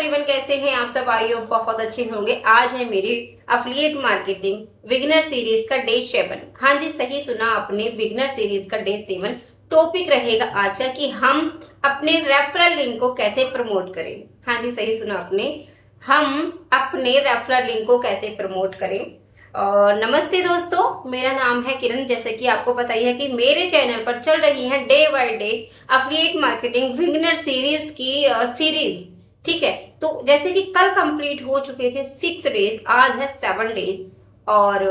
Everyone, कैसे हैं आप सब? आई होप बहुत अच्छे होंगे। आज है मेरी अफिलिएट मार्केटिंग विगनर सीरीज का डे 7। हाँ जी, सही सुना आपने, विगनर सीरीज का डे 7 टॉपिक रहेगा आज का कि हम अपने रेफरल लिंक को कैसे प्रमोट करें। हाँ जी, सही सुना आपने, हम अपने रेफरल लिंक को कैसे प्रमोट करें। और नमस्ते दोस्तों, मेरा नाम है किरण। जैसे कि आपको पता ही है कि मेरे चैनल पर चल रही है day by day affiliate marketing beginner series की सीरीज। ठीक है, तो जैसे कि कल कंप्लीट हो चुके थे 6 डेज, आज है 7 डेज। और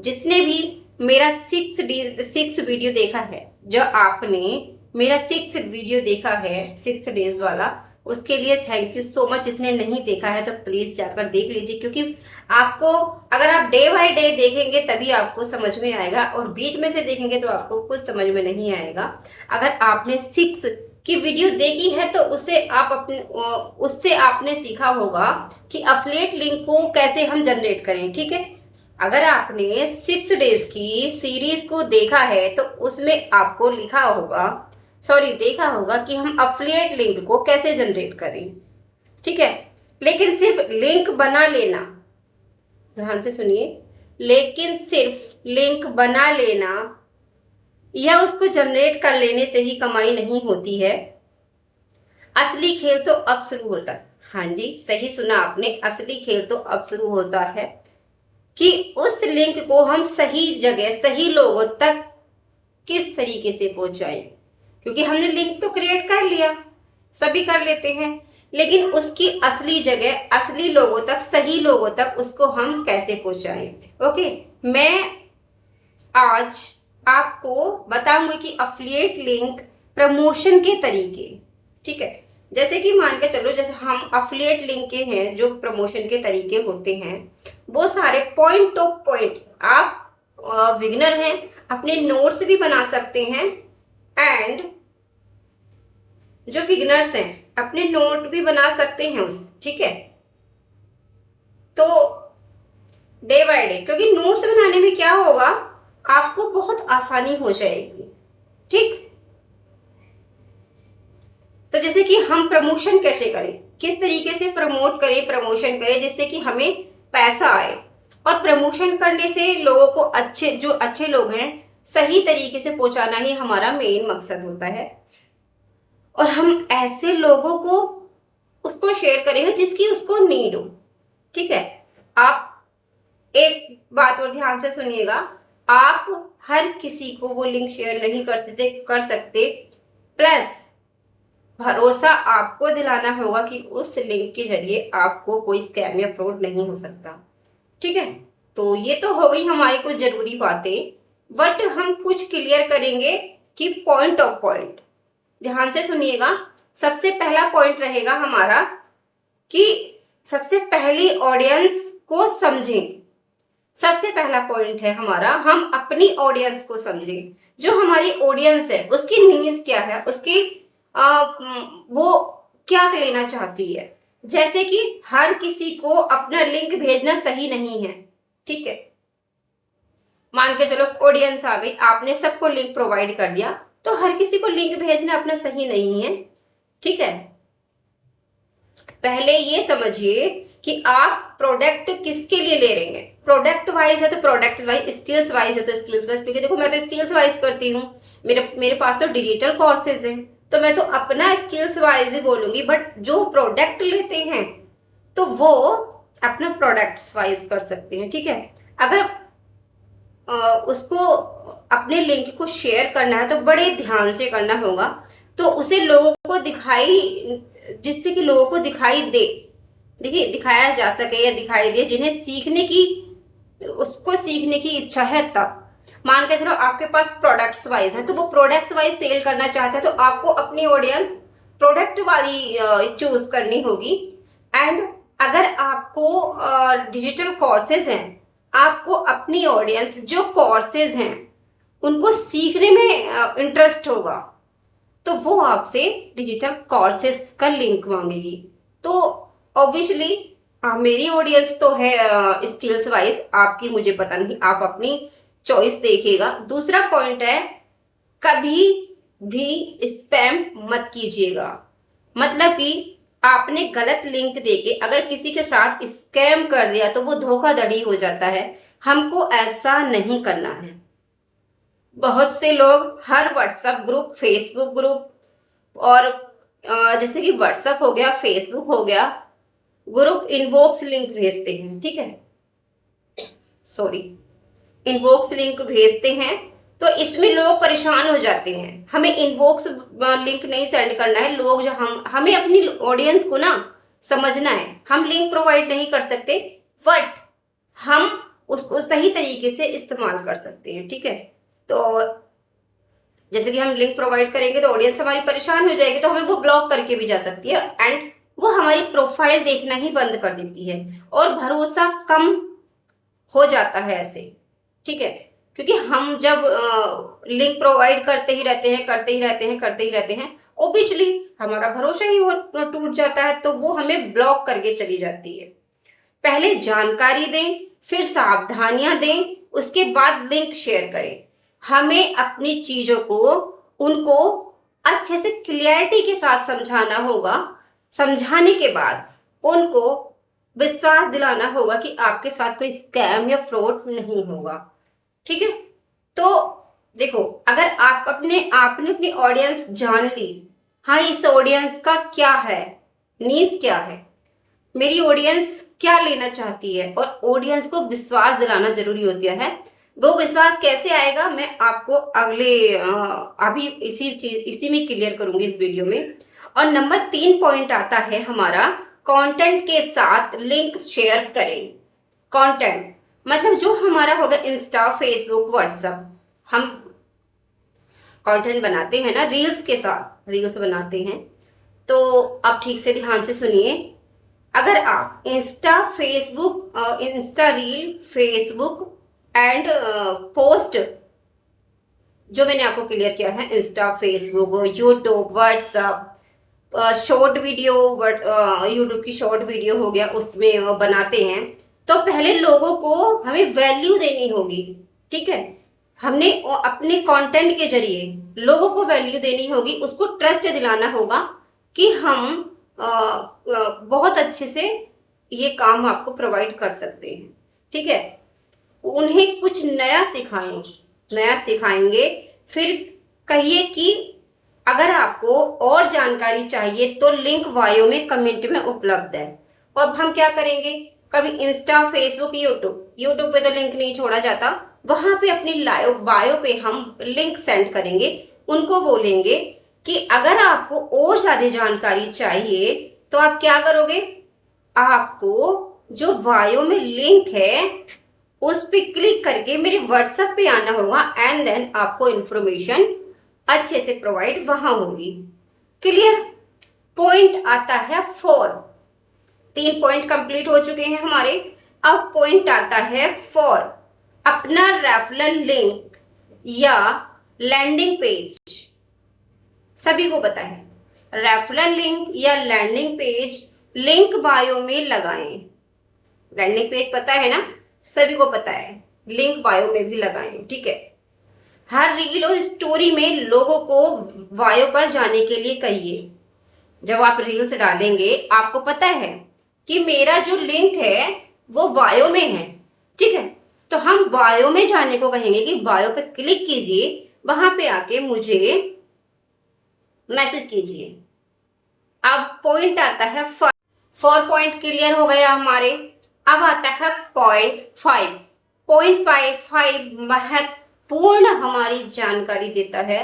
जिसने भी मेरा 6 वीडियो देखा है, जो आपने मेरा 6 वीडियो देखा है 6 डेज वाला, उसके लिए थैंक यू सो मच। जिसने नहीं देखा है तो प्लीज जाकर देख लीजिए, क्योंकि आपको, अगर आप डे बाय डे देखेंगे तभी आपको समझ में आएगा, और बीच में से देखेंगे तो आपको कुछ समझ में नहीं आएगा। अगर आपने 6 की वीडियो देखी है तो उससे आपने सीखा होगा कि अफिलिएट लिंक को कैसे हम जनरेट करें। ठीक है, अगर आपने 6 डेज की सीरीज को देखा है तो उसमें आपको देखा होगा कि हम अफिलिएट लिंक को कैसे जनरेट करें। ठीक है, लेकिन सिर्फ लिंक बना लेना, ध्यान से सुनिए, लेकिन सिर्फ लिंक बना लेना या उसको जनरेट कर लेने से ही कमाई नहीं होती है। असली खेल तो अब शुरू होता है। हाँ जी, सही सुना आपने, असली खेल तो अब शुरू होता है कि उस लिंक को हम सही जगह सही लोगों तक किस तरीके से पहुंचाएं। क्योंकि हमने लिंक तो क्रिएट कर लिया, सभी कर लेते हैं, लेकिन उसकी असली जगह असली लोगों तक, सही लोगों तक उसको हम कैसे पहुंचाएं। ओके, मैं आज आपको बताऊंगी कि अफिलिएट लिंक प्रमोशन के तरीके। ठीक है, जैसे कि मान के चलो, जैसे हम अफिलिएट लिंक के हैं, जो प्रमोशन के तरीके होते हैं वो सारे पॉइंट टू पॉइंट, आप बिगिनर हैं, अपने नोट्स भी बना सकते हैं, एंड जो बिगिनर्स हैं अपने नोट भी बना सकते हैं ठीक है, तो डे बाय डे, क्योंकि नोट्स बनाने में क्या होगा, आपको बहुत आसानी हो जाएगी। ठीक, तो जैसे कि हम प्रमोशन कैसे करें, किस तरीके से प्रमोट करें, प्रमोशन करें जिससे कि हमें पैसा आए। और प्रमोशन करने से लोगों को, जो अच्छे लोग हैं, सही तरीके से पहुंचाना ही हमारा मेन मकसद होता है। और हम ऐसे लोगों को उसको शेयर करेंगे जिसकी उसको नीड हो। ठीक है, आप एक बात और ध्यान से सुनिएगा, आप हर किसी को वो लिंक शेयर नहीं कर सकते। प्लस भरोसा आपको दिलाना होगा कि उस लिंक के जरिए आपको कोई स्कैम या फ्रॉड नहीं हो सकता। ठीक है, तो ये तो हो गई हमारी कुछ जरूरी बातें, बट हम कुछ क्लियर करेंगे कि पॉइंट ऑफ पॉइंट। ध्यान से सुनिएगा, सबसे पहला पॉइंट रहेगा हमारा कि सबसे पहली ऑडियंस को समझें। सबसे पहला पॉइंट है हमारा, हम अपनी ऑडियंस को समझें। जो हमारी ऑडियंस है उसकी नीड्स क्या है, उसकी वो क्या लेना चाहती है। जैसे कि हर किसी को अपना लिंक भेजना सही नहीं है। ठीक है, मान के चलो ऑडियंस आ गई, आपने सबको लिंक प्रोवाइड कर दिया, तो हर किसी को लिंक भेजना अपना सही नहीं है। ठीक है, पहले ये समझिए कि आप प्रोडक्ट किसके लिए ले रहे हैं। प्रोडक्ट वाइज है तो प्रोडक्ट वाइज, स्किल्स वाइज है तो स्किल्स वाइज, क्योंकि देखो मैं तो स्किल्स वाइज करती हूँ, मेरे पास तो डिजिटल कोर्सेज हैं, तो मैं तो अपना स्किल्स वाइज ही बोलूंगी। बट जो प्रोडक्ट लेते हैं तो वो अपना प्रोडक्ट्स वाइज कर सकते हैं। ठीक है, अगर उसको अपने लिंक को शेयर करना है तो बड़े ध्यान से करना होगा, तो उसे लोगों को जिससे कि लोगों को दिखाई दे, देखिए दिखाया जा सके या दिखाई दे, जिन्हें उसको सीखने की इच्छा है। तब मान के चलो आपके पास प्रोडक्ट्स वाइज है, तो वो प्रोडक्ट्स वाइज सेल करना चाहता है, तो आपको अपनी ऑडियंस प्रोडक्ट वाली चूज करनी होगी। एंड अगर आपको डिजिटल कोर्सेज हैं, आपको अपनी ऑडियंस जो कोर्सेज हैं उनको सीखने में इंटरेस्ट होगा, तो वो आपसे डिजिटल कोर्सेज का लिंक मांगेगी। तो ऑब्वियसली मेरी ऑडियंस तो है स्किल्स वाइज, आपकी मुझे पता नहीं, आप अपनी चॉइस देखिएगा। दूसरा पॉइंट है, कभी भी स्पैम मत कीजिएगा। मतलब कि आपने गलत लिंक देके अगर किसी के साथ स्कैम कर दिया तो वो धोखाधड़ी हो जाता है। हमको ऐसा नहीं करना है। बहुत से लोग हर व्हाट्सएप ग्रुप, फेसबुक ग्रुप और जैसे कि व्हाट्सएप हो गया, फेसबुक हो गया, ग्रुप इनबॉक्स लिंक भेजते हैं, ठीक है, सॉरी, इनबॉक्स लिंक भेजते हैं। तो इसमें लोग परेशान हो जाते हैं। हमें इनबॉक्स लिंक नहीं सेंड करना है। लोग जो हमें अपनी ऑडियंस को ना समझना है। हम लिंक प्रोवाइड नहीं कर सकते, बट हम उसको सही तरीके से इस्तेमाल कर सकते हैं, ठीक है। तो जैसे कि हम लिंक प्रोवाइड करेंगे तो ऑडियंस हमारी परेशान हो जाएगी, तो हमें वो ब्लॉक करके भी जा सकती है एंड वो हमारी प्रोफाइल देखना ही बंद कर देती है और भरोसा कम हो जाता है ऐसे, ठीक है। क्योंकि हम जब लिंक प्रोवाइड करते ही रहते हैं, करते ही रहते हैं, करते ही रहते हैं, ऑब्वियसली हमारा भरोसा ही वो टूट जाता है, तो वो हमें ब्लॉक करके चली जाती है। पहले जानकारी दें, फिर सावधानियां दें, उसके बाद लिंक शेयर करें। हमें अपनी चीजों को उनको अच्छे से क्लियरिटी के साथ समझाना होगा। समझाने के बाद उनको विश्वास दिलाना होगा कि आपके साथ कोई स्कैम या फ्रॉड नहीं होगा, ठीक है। तो देखो, अगर आपने अपनी ऑडियंस जान ली, हाँ इस ऑडियंस का क्या है, नीड्स क्या है, मेरी ऑडियंस क्या लेना चाहती है, और ऑडियंस को विश्वास दिलाना जरूरी होता है। वो विश्वास कैसे आएगा मैं आपको अभी इसी में क्लियर करूंगी इस वीडियो में। और नंबर 3 पॉइंट आता है हमारा, कंटेंट के साथ लिंक शेयर करें। कंटेंट मतलब जो हमारा होगा इंस्टा, फेसबुक, व्हाट्सएप, हम कंटेंट बनाते हैं ना, रील्स के साथ रील्स बनाते हैं। तो आप ठीक से ध्यान से सुनिए। अगर आप Insta reel, Facebook and post, जो मैंने आपको क्लियर किया है, Insta, Facebook, YouTube, WhatsApp, short video, YouTube की शॉर्ट वीडियो हो गया, उसमें बनाते हैं, तो पहले लोगों को हमें वैल्यू देनी होगी, ठीक है। हमने अपने कंटेंट के जरिए लोगों को वैल्यू देनी होगी, उसको ट्रस्ट दिलाना होगा कि हम बहुत अच्छे से ये काम आपको प्रोवाइड कर सकते हैं, ठीक है। उन्हें कुछ नया सिखाएंगे। फिर कहिए कि अगर आपको और जानकारी चाहिए तो लिंक बायो में कमेंट में उपलब्ध है। और अब हम क्या करेंगे, कभी इंस्टा, फेसबुक, यूट्यूब पे तो लिंक नहीं छोड़ा जाता, वहां पे अपनी लाइव बायो पे हम लिंक सेंड करेंगे। उनको बोलेंगे कि अगर आपको और ज्यादा जानकारी चाहिए तो आप क्या करोगे, आपको जो बायो में लिंक है उस पे क्लिक करके मेरे व्हाट्सएप पे आना होगा एंड देन आपको इंफॉर्मेशन अच्छे से प्रोवाइड वहां होगी। क्लियर। पॉइंट आता है 4। 3 पॉइंट कंप्लीट हो चुके हैं हमारे। अब पॉइंट आता है 4, अपना रेफरल लिंक या लैंडिंग पेज। सभी को पता है रेफरल लिंक या लैंडिंग पेज लिंक बायो में लगाएं। लैंडिंग पेज पता है ना, सभी को पता है, लिंक बायो में भी लगाएं, ठीक है। हर रील और स्टोरी में लोगों को बायो पर जाने के लिए कहिए। जब आप रील्स डालेंगे आपको पता है कि मेरा जो लिंक है वो बायो में है, ठीक है। तो हम बायो में जाने को कहेंगे कि बायो पे क्लिक कीजिए, वहां पे आके मुझे मैसेज कीजिए। अब पॉइंट आता है 4 पॉइंट क्लियर हो गया हमारे। अब आता है पॉइंट 5। पॉइंट 5 महत्वपूर्ण हमारी जानकारी देता है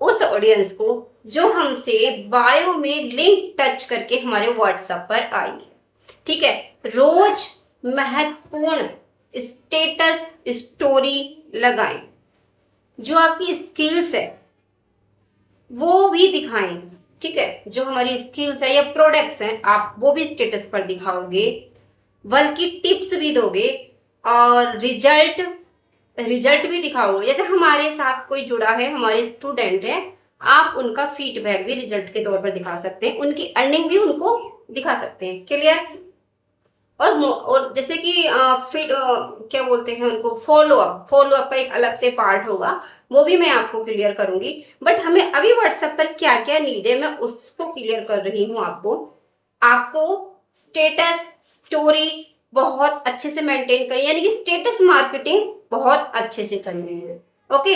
उस ऑडियंस को जो हमसे बायो में लिंक टच करके हमारे व्हाट्सएप पर आई है, ठीक है। रोज महत्वपूर्ण स्टेटस स्टोरी लगाएं। जो आपकी स्किल्स है वो भी दिखाएं, ठीक है। जो हमारी स्किल्स है या प्रोडक्ट्स हैं आप वो भी स्टेटस पर दिखाओगे, बल्कि टिप्स भी दोगे और रिजल्ट भी दिखाओगे। जैसे हमारे साथ कोई जुड़ा है, हमारे स्टूडेंट है, आप उनका फीडबैक भी रिजल्ट के तौर पर दिखा सकते हैं, उनकी अर्निंग भी उनको दिखा सकते हैं। क्लियर। और जैसे कि फिर क्या बोलते हैं उनको, फॉलोअप का एक अलग से पार्ट होगा, वो भी मैं आपको क्लियर करूंगी। बट हमें अभी व्हाट्सएप पर क्या क्या नीड है मैं उसको क्लियर कर रही हूँ आपको। आपको स्टेटस स्टोरी बहुत अच्छे से मेंटेन करनी है, यानी कि स्टेटस मार्केटिंग बहुत अच्छे से करनी है। ओके,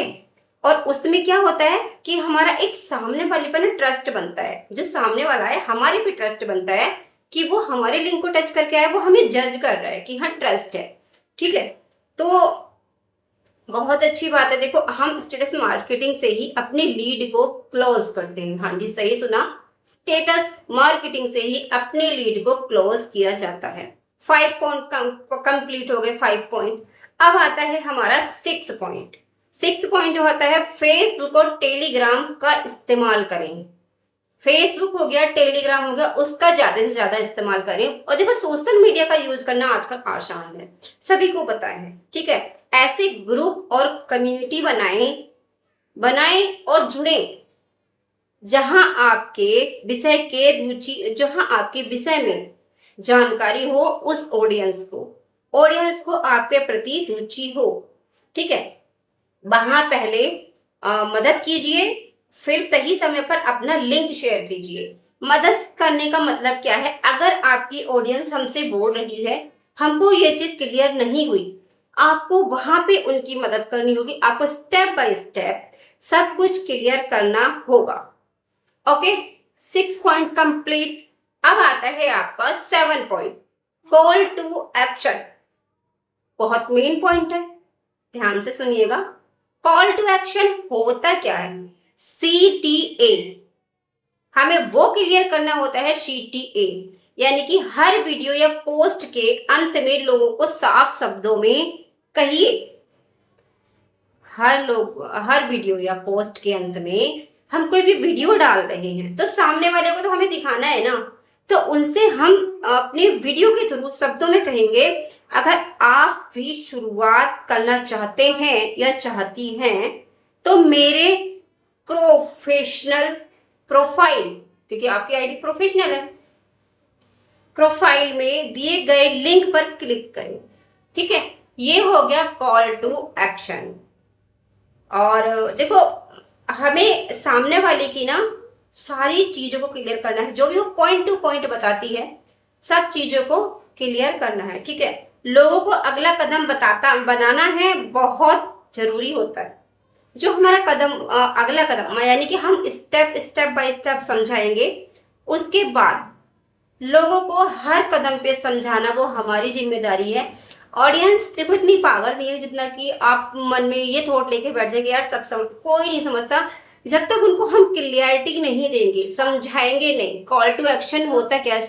और उसमें क्या होता है कि हमारा एक सामने वाले पर ट्रस्ट बनता है, जो सामने वाला है हमारे पे ट्रस्ट बनता है कि वो हमारे लिंक को टच करके आया, वो हमें जज कर रहा है कि हाँ ट्रस्ट है। ठीक है, तो बहुत अच्छी बात है। देखो, हम स्टेटस मार्केटिंग से ही अपनी लीड को क्लोज करते हैं। हाँ जी, सही सुना, स्टेटस मार्केटिंग से ही अपनी लीड को क्लोज किया जाता है। 5 पॉइंट कंप्लीट हो गए, 5 पॉइंट। अब आता है हमारा 6 पॉइंट। 6 पॉइंट होता है फेसबुक और टेलीग्राम का इस्तेमाल करें। फेसबुक हो गया, टेलीग्राम हो गया, उसका ज्यादा से ज्यादा इस्तेमाल करें। और देखो, सोशल मीडिया का यूज करना आजकल आसान है, सभी को पता है। ठीक है, ऐसे ग्रुप और कम्युनिटी बनाएं बनाएं और जुड़े जहां आपके विषय के रुचि, जहां आपके विषय में जानकारी हो, उस ऑडियंस को आपके प्रति रुचि हो। ठीक है, वहां पहले मदद कीजिए, फिर सही समय पर अपना लिंक शेयर कीजिए। मदद करने का मतलब क्या है? अगर आपकी ऑडियंस हमसे बोल रही है, हमको ये चीज क्लियर नहीं हुई, आपको वहां पे उनकी मदद करनी होगी। आपको स्टेप बाय स्टेप सब कुछ क्लियर करना होगा। Okay, 6 point complete. अब आता है आपका 7 पॉइंट, कॉल टू एक्शन। बहुत मेन पॉइंट है, ध्यान से सुनिएगा। कॉल टू एक्शन होता क्या है? CTA, हमें वो क्लियर करना होता है। CTA यानी कि हर वीडियो या पोस्ट के अंत में लोगों को साफ शब्दों में कहिए। हर वीडियो या पोस्ट के अंत में हम कोई भी वीडियो डाल रहे हैं तो सामने वाले को तो हमें दिखाना है ना, तो उनसे हम अपने वीडियो के थ्रू शब्दों में कहेंगे, अगर आप भी शुरुआत करना चाहते हैं या चाहती हैं तो मेरे प्रोफेशनल प्रोफाइल, क्योंकि आपकी आईडी प्रोफेशनल है, प्रोफाइल में दिए गए लिंक पर क्लिक करें। ठीक है, ये हो गया कॉल टू एक्शन। और देखो, हमें सामने वाले की ना सारी चीजों को क्लियर करना है, जो भी वो पॉइंट टू पॉइंट बताती है, सब चीजों को क्लियर करना है। ठीक है, लोगों को अगला कदम बनाना है, बहुत जरूरी होता है। जो हमारा अगला कदम यानी कि हम स्टेप बाय स्टेप समझाएंगे, उसके बाद लोगों को हर कदम पे समझाना वो हमारी जिम्मेदारी है। ऑडियंस देखो इतनी पागल नहीं है जितना कि आप मन में ये थॉट लेके बैठ जाएंगे, यार कोई नहीं समझता। जब तक उनको हम क्लियरिटी नहीं देंगे, समझाएंगे नहीं। कॉल टू एक्शन होता क्या?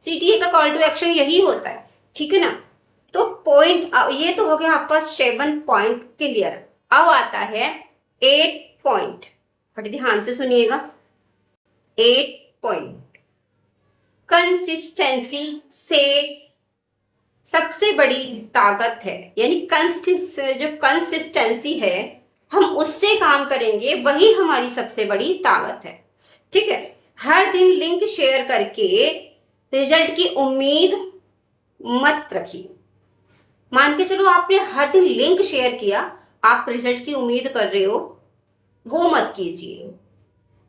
CTA का कॉल टू एक्शन यही होता है। ठीक है ना, तो पॉइंट ये तो हो गया आपका 7 पॉइंट क्लियर। अब आता है 8 पॉइंट, बड़े ध्यान से सुनिएगा। 8 पॉइंट, कंसिस्टेंसी से सबसे बड़ी ताकत है, यानी जो कंसिस्टेंसी है, हम उससे काम करेंगे, वही हमारी सबसे बड़ी ताकत है। ठीक है, हर दिन लिंक शेयर करके रिजल्ट की उम्मीद मत रखिए। मान के चलो आपने हर दिन लिंक शेयर किया, आप रिजल्ट की उम्मीद कर रहे हो, वो मत कीजिए।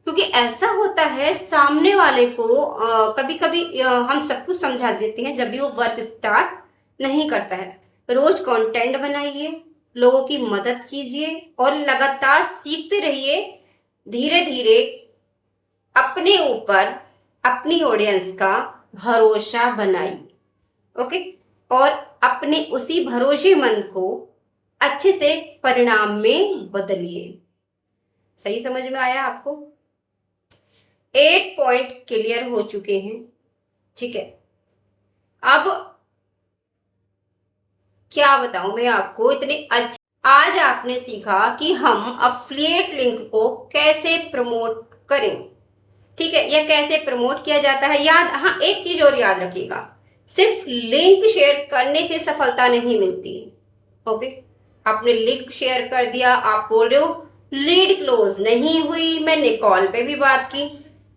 क्योंकि ऐसा होता है सामने वाले को कभी कभी हम सब कुछ समझा देते हैं, जब भी वो वर्क स्टार्ट नहीं करता है। रोज कंटेंट बनाइए, लोगों की मदद कीजिए और लगातार सीखते रहिए। धीरे धीरे अपने ऊपर, अपनी ऑडियंस का भरोसा बनाइए। ओके, और अपने उसी भरोसेमंद को अच्छे से परिणाम में बदलिए। सही समझ में आया आपको? 8 पॉइंट क्लियर हो चुके हैं। ठीक है, अब क्या बताऊं मैं आपको, इतने अच्छे आज आपने सीखा कि हम अफिलिएट लिंक को कैसे प्रमोट करें। ठीक है, यह कैसे प्रमोट किया जाता है। हाँ, एक चीज और याद रखिएगा, सिर्फ लिंक शेयर करने से सफलता नहीं मिलती। ओके, आपने लिंक शेयर कर दिया, आप बोल रहे हो लीड क्लोज नहीं हुई, मैंने कॉल पे भी बात की,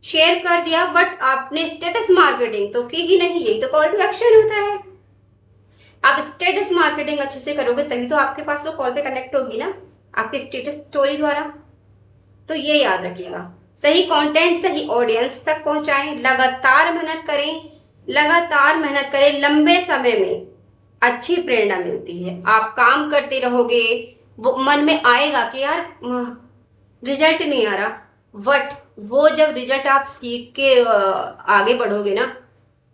शेयर कर दिया, बट आपने स्टेटस मार्केटिंग तो की ही नहीं। यही तो कॉल टू एक्शन होता है। आप स्टेटस मार्केटिंग अच्छे से करोगे तभी तो आपके पास वो कॉल पे कनेक्ट होगी ना, आपके स्टेटस स्टोरी द्वारा। तो ये याद रखिएगा, सही कंटेंट सही ऑडियंस तक पहुंचाएं, लगातार मेहनत करें, लंबे समय में अच्छी प्रेरणा मिलती है। आप काम करते रहोगे, वो मन में आएगा कि यार रिजल्ट नहीं आ रहा, बट वो जब रिजल्ट आप सीख के आगे बढ़ोगे ना,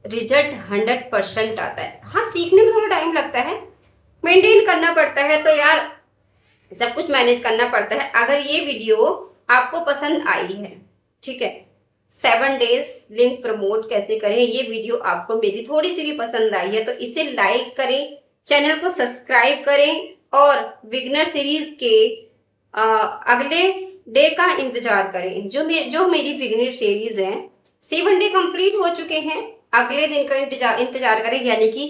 रिजल्ट 100% आता है। हाँ, सीखने में थोड़ा टाइम लगता है, मेंटेन करना पड़ता है, तो यार सब कुछ मैनेज करना पड़ता है। अगर ये वीडियो आपको पसंद आई है, ठीक है, 7 डेज लिंक प्रमोट कैसे करें, ये वीडियो आपको मेरी थोड़ी सी भी पसंद आई है तो इसे लाइक करें, चैनल को सब्सक्राइब करें और विगनर सीरीज के अगले डे का इंतजार करें। जो मेरी विगनर सीरीज है, 7 डे कंप्लीट हो चुके हैं, अगले दिन का इंतजार करें, यानी कि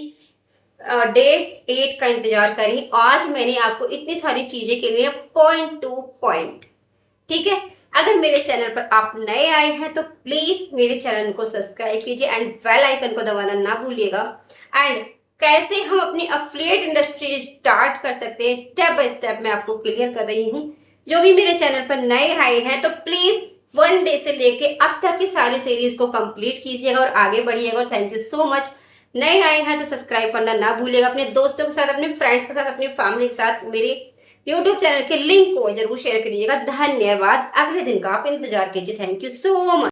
डे 8 का इंतजार करें। आज मैंने आपको इतनी सारी चीजें के लिए पॉइंट टू पॉइंट, ठीक है। अगर मेरे चैनल पर आप नए आए हैं तो प्लीज मेरे चैनल को सब्सक्राइब कीजिए एंड बेल आइकन को दबाना ना भूलिएगा। एंड कैसे हम अपनी अफिलिएट इंडस्ट्री स्टार्ट कर सकते हैं, स्टेप बाय स्टेप मैं आपको क्लियर कर रही हूँ। जो भी मेरे चैनल पर नए आए हैं तो प्लीज 1 डे से लेके अब तक की सारी सीरीज को कंप्लीट कीजिएगा और आगे बढ़िएगा। Thank you so much. नए आए हैं तो सब्सक्राइब करना ना भूलिएगा। अपने दोस्तों के साथ, अपने फ्रेंड्स के साथ, अपनी फैमिली के साथ मेरे यूट्यूब चैनल के लिंक को जरूर शेयर करिएगा। धन्यवाद। अगले दिन का आप इंतजार कीजिए। Thank you so much.